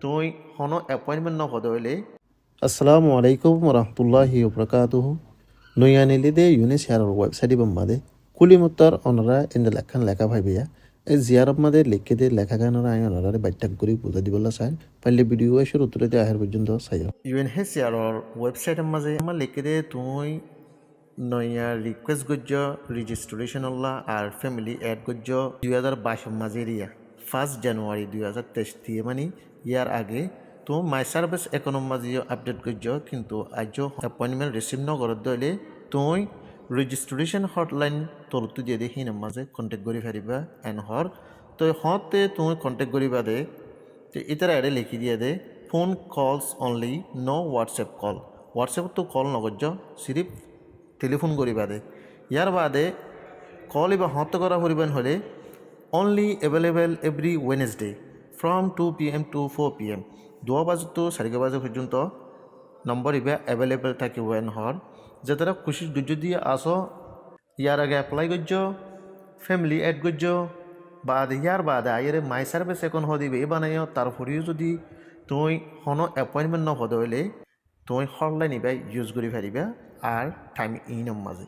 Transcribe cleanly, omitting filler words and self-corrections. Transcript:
তুই হনো অ্যাপয়েন্টমেন্ট ন হতে হইলে আসসালামু আলাইকুম ওরহমতুল্লাহি ওবরাকাতুহু নয়ানিলিদে ইউনিসিয়ার ওয়েবসাইট বাম্মাদে কুলিমুত্তর অনরা ইন্দে লেখান লেখা ভাইবিয়া এই জিয়ারব মাদে লিখে দে লেখা গানরা আই অনরারে বাইটাক করি বুঝা দিবলা চাই পাইলে ভিডিও এসে উত্তরে দিয়ে আহার পর্যন্ত চাইও ইউএনএইচসিআৰৰ ৱেবছাইটৰ মাজে আমাৰ লিখি দে তুই নয়া রিকোয়েস্ট গজ্জ রেজিস্ট্রেশন আল্লাহ আর ফ্যামিলি এড গজ্জ 2022 মাঝে রিয়া 1 জানুয়ারি 2023 দিয়ে মানে ইয়ার আগে তো মাই সার্ভিস ইকোনমি মাঝে আপডেট গজ্জ কিন্তু আজ অ্যাপয়েন্টমেন্ট রিসিভ নগরত দলে তুই রেজিস্ট্রেশন হটলাইন তোর তো দিয়ে দেখি না মাঝে কন্ট্যাক্ট করি ফারিবা এন হর তো হতে তুই কন্ট্যাক্ট করিবা দে তো ইতারা এডে লিখি দিয়ে দে phone calls only no WhatsApp call WhatsApp তো কল নগজ্জ সিরিফ টেলিফোন করি বাদে ইয়ার বাদে কল এবার হত করা পরিমাণ হলে only available every Wednesday from 2 PM to 4 PM 2 বাজে তো 4 বাজে পর্যন্ত নম্বর এবার অ্যাভেলেবেল থাকে ওয়েন হর যে তারা খুশি যদি আসো ইয়ার আগে অ্যাপ্লাই করছ ফ্যামিলি এড করছ বাদ ইয়ার বাদে আইরে মাই সার্ভিস এখন হদিবে এ বানাইও তারপরেও যদি তুই হনো অ্যাপয়েন্টমেন্ট ন হতে হলে তুই হটলাইন এবার ইউজ করি পারিবা আর টাইম ইনম মাঝে